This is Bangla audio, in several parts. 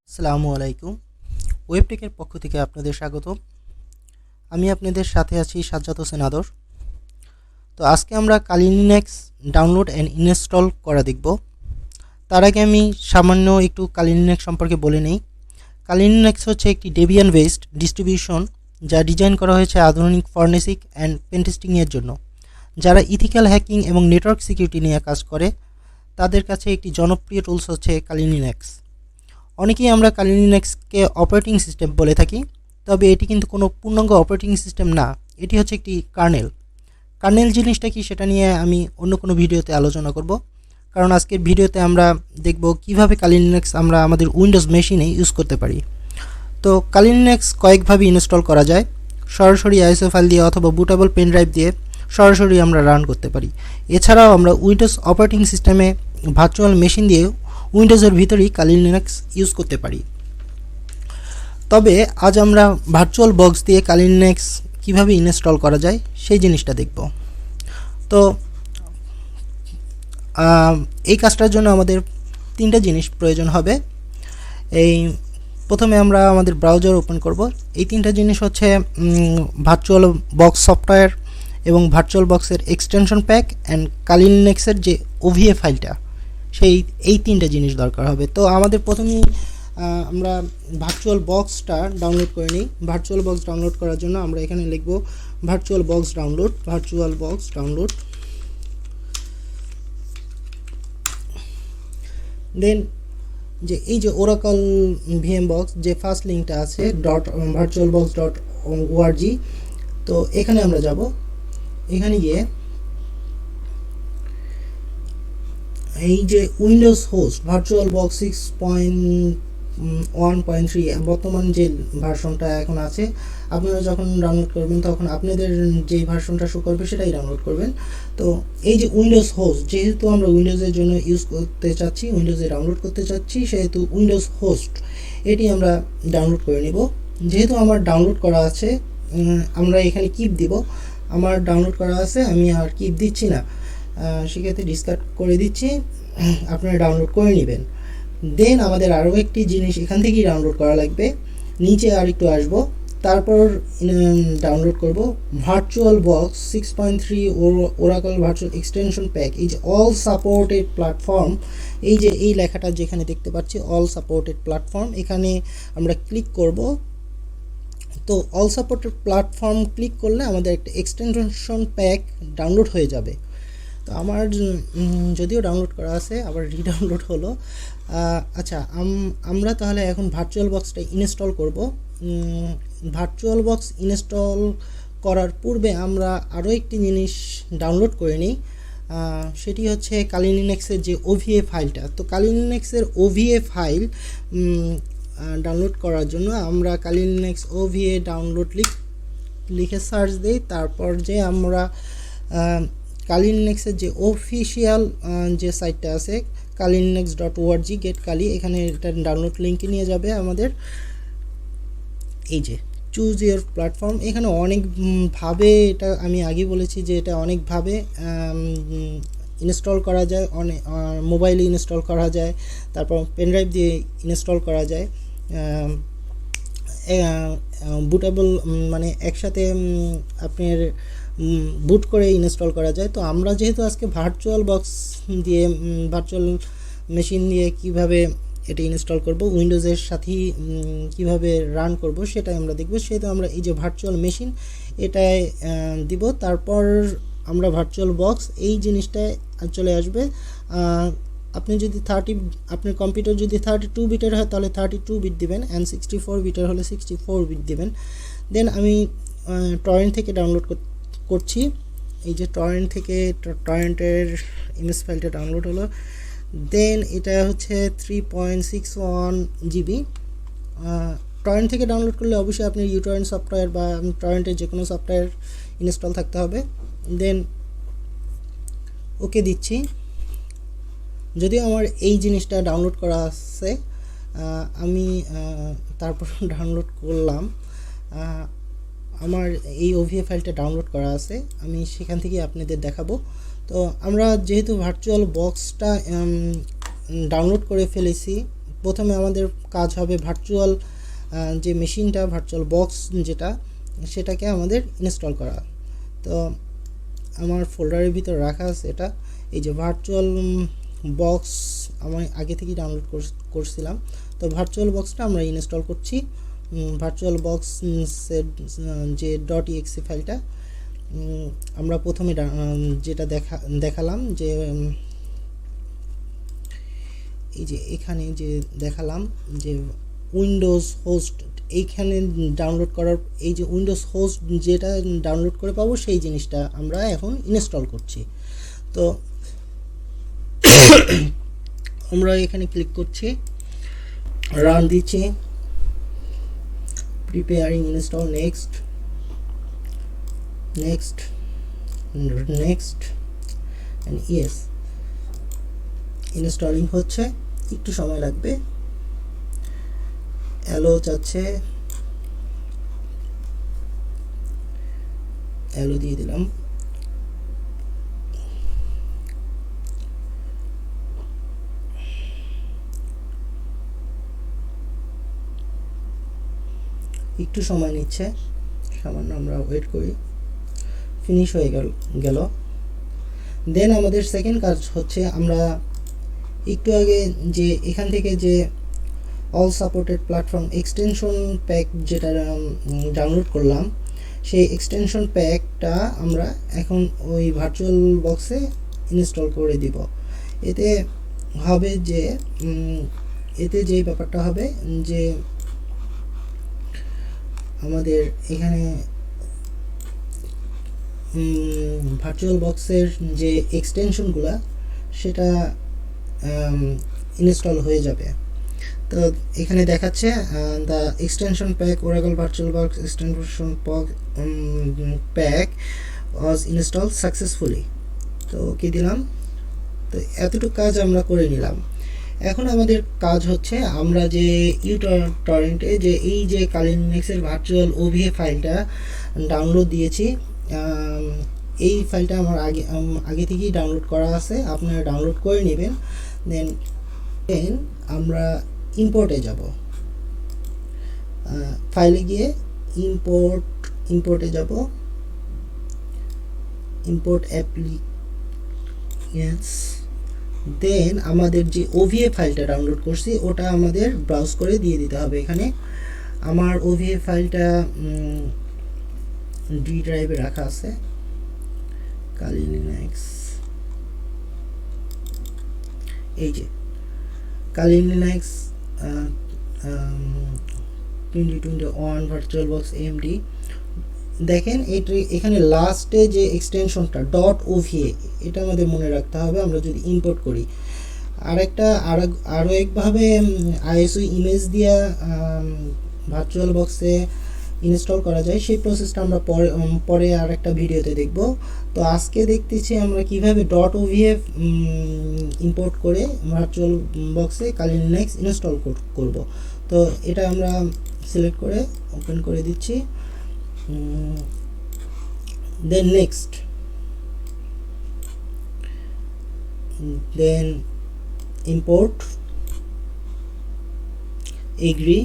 আসসালামু আলাইকুম। ওয়েবটেকের পক্ষ থেকে আপনাদের স্বাগত। আমি আপনাদের সাথে আছি সাজ্জাদ হোসেন আদর। তো আজকে আমরা কালি লিনাক্স ডাউনলোড অ্যান্ড ইনস্টল করা দেখব। তার আগে আমি সামান্য একটু কালি লিনাক্স সম্পর্কে বলে নিই। কালি লিনাক্স হচ্ছে একটি ডেবিয়ান বেসড ডিস্ট্রিবিউশন যা ডিজাইন করা হয়েছে আধুনিক ফরেনসিক অ্যান্ড পেনটেস্টিংয়ের জন্য। যারা ইথিক্যাল হ্যাকিং এবং নেটওয়ার্ক সিকিউরিটি নিয়ে কাজ করে তাদের কাছে একটি জনপ্রিয় টুলস হচ্ছে কালি লিনাক্স। অনেকেই আমরা কালি লিনাক্সকে অপারেটিং সিস্টেম বলে থাকি, তবে এটি কিন্তু কোনো পূর্ণাঙ্গ অপারেটিং সিস্টেম না, এটি হচ্ছে একটি কার্নেল। কার্নেল জিনিসটা কি সেটা নিয়ে আমি অন্য কোনো ভিডিওতে আলোচনা করব, কারণ আজকের ভিডিওতে আমরা দেখব কিভাবে কালি লিনাক্স আমরা আমাদের উইন্ডোজ মেশিনে ইউজ করতে পারি। তো কালি লিনাক্স কয়েকভাবে ইনস্টল করা যায়। সরাসরি আইএসও ফাইল দিয়ে অথবা বুটেবল পেন ড্রাইভ দিয়ে সরাসরি আমরা রান করতে পারি। এছাড়াও আমরা উইন্ডোজ অপারেটিং সিস্টেমে ভার্চুয়াল মেশিন দিয়ে উইন্ডোজের ভিতরেই কালি লিনাক্স ইউজ করতে পারি। তবে আজ আমরা ভার্চুয়াল বক্স দিয়ে কালি লিনাক্স কীভাবে ইনস্টল করা যায় সেই জিনিসটা দেখব। তো এই কাজটার জন্য আমাদের তিনটা জিনিস প্রয়োজন হবে। প্রথমে আমরা আমাদের ব্রাউজার ওপেন করব। এই তিনটা জিনিস হচ্ছে ভার্চুয়াল বক্স সফটওয়্যার এবং ভার্চুয়াল বক্সের এক্সটেনশন প্যাক অ্যান্ড কালি লিনাক্সের যে ওভিএ ফাইলটা, এই তিনটা জিনিস দরকার হবে। তো আমাদের প্রথমেই আমরা ভার্চুয়াল বক্সটা ডাউনলোড করে নিই। ভার্চুয়াল বক্স ডাউনলোড করার জন্য আমরা এখানে লিখব ভার্চুয়াল বক্স ডাউনলোড। দেন যে এই যে ওরাকল ভিএম বক্স যে ফার্স্ট লিঙ্কটা আছে virtualbox.org, তো এখানে আমরা যাব। এখানে গিয়ে এই যে উইন্ডোজ হোস্ট ভার্চুয়াল বক্স 6.1.3 বর্তমান যে ভার্সনটা এখন আছে, আপনারা যখন ডাউনলোড করবেন তখন আপনাদের যে ভার্সনটা শো করবে সেটাই ডাউনলোড করবেন। তো এই যে উইন্ডোজ হোস্ট, যেহেতু আমরা উইন্ডোজের জন্য ইউজ করতে চাচ্ছি, উইন্ডোজে ডাউনলোড করতে চাচ্ছি, সেহেতু উইন্ডোজ হোস্ট এটি আমরা ডাউনলোড করে নিব। যেহেতু আমার ডাউনলোড করা আছে, আমরা এখানে কিপ দিব। আমার ডাউনলোড করা আছে, আমি আর কিপ দিচ্ছি না, সেক্ষেত্রে ডিসকার্ড করে দিচ্ছি, আপনারা ডাউনলোড করে নেবেন। দেন আমাদের আরও একটি জিনিস এখান থেকেই ডাউনলোড করা লাগবে। নিচে আর একটু আসবো, তারপর ডাউনলোড করব virtual box 6.3 Oracle virtual extension pack. এই যে অল সাপোর্টেড প্ল্যাটফর্ম, এই যে এই লেখাটা যেখানে দেখতে পাচ্ছি অল সাপোর্টেড প্ল্যাটফর্ম, এখানে আমরা ক্লিক করব। তো অল সাপোর্টেড প্ল্যাটফর্ম ক্লিক করলে আমাদের একটা এক্সটেনশন প্যাক ডাউনলোড হয়ে যাবে। তো আমার যদিও ডাউনলোড করা আছে, আবার রিডাউনলোড হলো। আচ্ছা, আমরা তাহলে এখন ভার্চুয়াল বক্সটা ইনস্টল করব। ভার্চুয়াল বক্স ইনস্টল করার পূর্বে আমরা আরও একটি জিনিস ডাউনলোড করে নিই, সেটি হচ্ছে কালি লিনাক্সের যে ওভিএ ফাইলটা। তো কালি লিনাক্সের ওভিএ ফাইল ডাউনলোড করার জন্য আমরা কালি লিনাক্স ওভিএ ডাউনলোড লিখে সার্চ দিই। তারপর যে আমরা কালি লিনাক্সের যে অফিসিয়াল যে সাইটটা আছে kalilinux.org গেট কালি, এখানে এটা ডাউনলোড লিঙ্কে নিয়ে যাবে আমাদের। এই যে চুজ ইয়োর প্ল্যাটফর্ম, এখানে অনেকভাবে, এটা আমি আগে বলেছি যে এটা অনেকভাবে ইনস্টল করা যায়। অনেক মোবাইলে ইনস্টল করা যায়, তারপর পেনড্রাইভ দিয়ে ইনস্টল করা যায়, বুটেবল মানে একসাথে আপনার বুট করে ইনস্টল করা যায়। তো আমরা যেহেতু আজকে ভার্চুয়াল বক্স দিয়ে ভার্চুয়াল মেশিন দিয়ে কিভাবে এটা ইনস্টল করব, উইন্ডোজের সাথেই কিভাবে রান করব সেটাই আমরা দেখব। সেহেতু আমরা এই যে ভার্চুয়াল মেশিন এটাই দিব, তারপর আমরা ভার্চুয়াল বক্স এই জিনিসটায় চলে আসবে। আপনি যদি আপনার কম্পিউটার যদি 32 বিটের হয় তাহলে 32 বিট দিবেন, অ্যান্ড 64 বিটের হলে 64 বিট দিবেন। দেন আমি টরেন্ট থেকে ডাউনলোড করছি। এই যে টরেন্টের ইমেজ ফাইলটা ডাউনলোড হলো। দেন এটা হচ্ছে 3.61 জিবি। টরেন্ট থেকে ডাউনলোড করলে অবশ্যই আপনি ইউটরেন্ট সফটওয়্যার বা টরেন্টের যে কোনো সফটওয়্যার ইনস্টল থাকতে হবে। দেন ওকে দিচ্ছি। যদিও আমার এই জিনিসটা ডাউনলোড করা আছে, আমি তারপর ডাউনলোড করলাম। আমার এই ওভিএ ফাইলটা ডাউনলোড করা আছে, আমি সেখান থেকে আপনাদের দেখাবো। তো আমরা যেহেতু ভার্চুয়াল বক্সটা ডাউনলোড করে ফেলেছি, প্রথমে আমাদের কাজ হবে ভার্চুয়াল যে মেশিনটা, ভার্চুয়াল বক্স যেটা, সেটাকে আমাদের ইনস্টল করা। তো আমার ফোল্ডারের ভিতর রাখা আছে এটা, এই যে ভার্চুয়াল বক্স আমি আগে থেকেই ডাউনলোড করছিলাম। তো ভার্চুয়াল বক্সটা আমরা ইনস্টল করছি। ভার্চুয়াল বক্স যে .exe ফাইলটা আমরা প্রথমে যেটা দেখালাম যে এই যে এখানে যে দেখালাম যে উইন্ডোজ হোস্ট, এইখানে ডাউনলোড করার, এই যে উইন্ডোজ হোস্ট যেটা ডাউনলোড করে পাবো সেই জিনিসটা আমরা এখন ইনস্টল করছি। তো আমরা এখানে ক্লিক করছি, রান দিচ্ছি, preparing install, next next next and yes. Installing হচ্ছে, একটু সময় লাগবে। অ্যালো চাচ্ছে, অ্যালো দিয়ে দিলাম। একটু সময় নিচ্ছে, সামান্য আমরা ওয়েট করি। ফিনিশ হয়ে গেল। দেন আমাদের সেকেন্ড কাজ হচ্ছে, আমরা একটু আগে যে এখান থেকে যে all supported platform extension pack যেটা ডাউনলোড করলাম, সেই এক্সটেনশন প্যাকটা আমরা এখন ওই ভার্চুয়াল বক্সে ইনস্টল করে দিব। এতে হবে যে যেই ব্যাপারটা হবে যে আমাদের এখানে ভার্চুয়াল বক্সের যে এক্সটেনশনগুলো সেটা ইনস্টল হয়ে যাবে। তো এখানে দেখাচ্ছে the extension pack Oracle virtual box extension pack was install successfully. তো কি দিলাম, তো এতটুকু কাজ আমরা করে নিলাম। এখন আমাদের কাজ হচ্ছে, আমরা যে টরেন্টে যে এই যে কালি লিনাক্সের ভার্চুয়াল ওভিএ ফাইলটা ডাউনলোড দিয়েছি, এই ফাইলটা আমার আগে থেকেই ডাউনলোড করা আছে, আপনারা ডাউনলোড করে নেবেন। দেন আমরা ইম্পোর্টে যাব, ফাইলে গিয়ে ইম্পোর্টে যাব, ইম্পোর্ট অ্যাপ্লিকেশনস। দেন আমাদের যে ওভিএ ফাইলটা ডাউনলোড করছি ওটা আমাদের ব্রাউজ করে দিয়ে দিতে হবে। এখানে আমার ওভিএ ফাইলটা ডি ড্রাইভে রাখা আছে, কালি লিনাক্স, এই যে কালি লিনাক্স 2021 ভার্চুয়াল বক্স এমডি। দেখেন এখানে লাস্টে যে এক্সটেনশনটা .ova, এটা আমাদের মনে রাখতে হবে আমরা যদি ইম্পোর্ট করি। আরও একভাবে আইএসও ইমেজ দিয়া ভার্চুয়াল বক্সে ইনস্টল করা যায়, সেই প্রসেসটা আমরা পরে আর একটা ভিডিওতে দেখব। তো আজকে দেখতেছি আমরা কিভাবে .ova ইম্পোর্ট করে ভার্চুয়াল বক্সে কালি লিনাক্স ইনস্টল করব। তো এটা আমরা সিলেক্ট করে ওপেন করে দিচ্ছি। then next, then import, agree,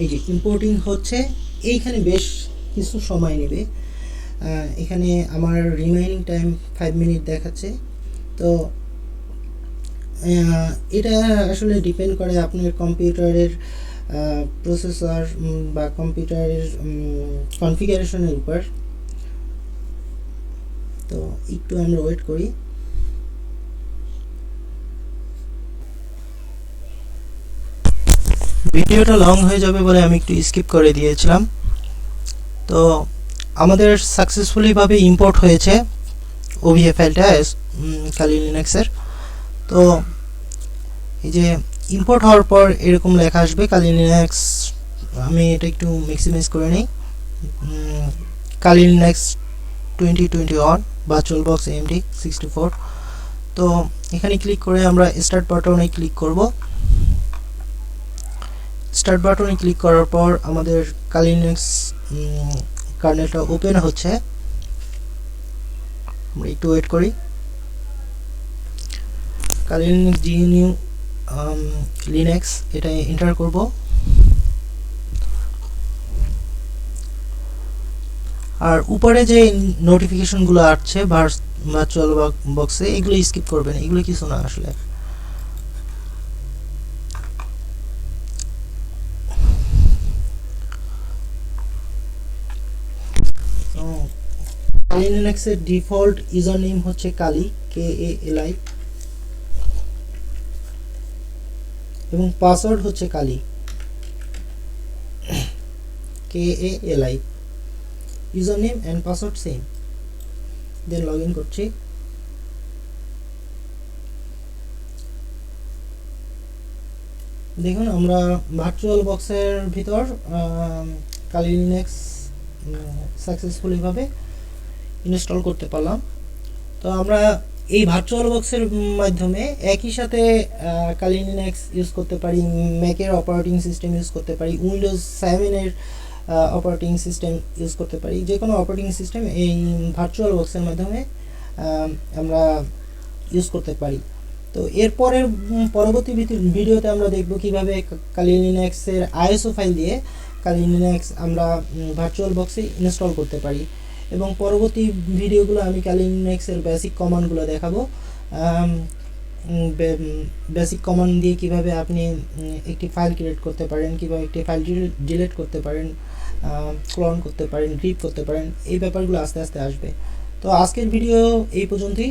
এই যে ইম্পোর্টিং হচ্ছে, এইখানে বেশ কিছু সময় নেবে। এখানে আমার রিমাইনিং টাইম 5 মিনিট দেখাচ্ছে। তো এটা আসলে ডিপেন্ড করে আপনার কম্পিউটারের প্রসেসর বা কম্পিউটারের কনফিগারেশনের উপর। তো একটু আমরা ওয়েট করি। ভিডিওটা লং হয়ে যাবে বলে আমি একটু স্কিপ করে দিয়েছিলাম। তো আমাদের সাকসেসফুলি ভাবে ইম্পোর্ট হয়েছে ওভিএ ফাইলটা কালি লিনাক্সের। তো এই যে ইম্পোর্ট হওয়ার পর এরকম লেখা আসবে কালি লিনাক্স, আমি এটা একটু ম্যাক্সিমাইজ করে নিই, কালি লিনাক্স 2021 ভার্চুয়াল বক্স এমডি 64। তো এখানে ক্লিক করে আমরা স্টার্ট বাটনে ক্লিক করব। স্টার্ট বাটনে ক্লিক করার পর আমাদের কালি লিনাক্স কার্নেলটা ওপেন হচ্ছে, আমরা একটু ওয়েট করি। কালি লিনাক্স GNU লিনাক্স এটা এন্টার করব। আর উপরে যে নোটিফিকেশনগুলো আসছে ভার্চুয়াল বক্সে, এগুলো স্কিপ করবেন, এগুলো কিছু না আসলে। কালি লিনাক্সের ডিফল্ট ইউজার নেম হচ্ছে কালি, KALI, এবং পাসওয়ার্ড হচ্ছে Kali, KALI। User name and password same. Then log in করছি। দেখুন আমরা ভার্চুয়াল বক্সের ভিতর কালি লিনাক্স সাকসেসফুলি ভাবে ইনস্টল করতে পারলাম। তো আমরা এই ভার্চুয়াল বক্সের মাধ্যমে একই সাথে কালি লিনাক্স ইউজ করতে পারি, ম্যাকের অপারেটিং সিস্টেম ইউজ করতে পারি, উইন্ডোজ 7-এর অপারেটিং সিস্টেম ইউজ করতে পারি। যে কোনো অপারেটিং সিস্টেম এই ভার্চুয়াল বক্সের মাধ্যমে আমরা ইউজ করতে পারি। তো এরপরের পরবর্তী ভিডিওতে আমরা দেখব কিভাবে কালি লিনাক্সের ISO ফাইল দিয়ে কালি লিনাক্স আমরা ভার্চুয়াল বক্সে ইনস্টল করতে পারি। এবং পরবর্তী ভিডিওগুলো আমি কালি লিনাক্সের বেসিক কমান্ডগুলো দেখাবো। বেসিক কমান্ড দিয়ে কিভাবে আপনি একটি ফাইল ক্রিয়েট করতে পারেন, কিভাবে একটি ফাইল ডিলিট করতে পারেন, ক্লোন করতে পারেন, রিড করতে পারেন, এই ব্যাপারগুলো আস্তে আস্তে আসবে। তো আজকের ভিডিও এই পর্যন্তই।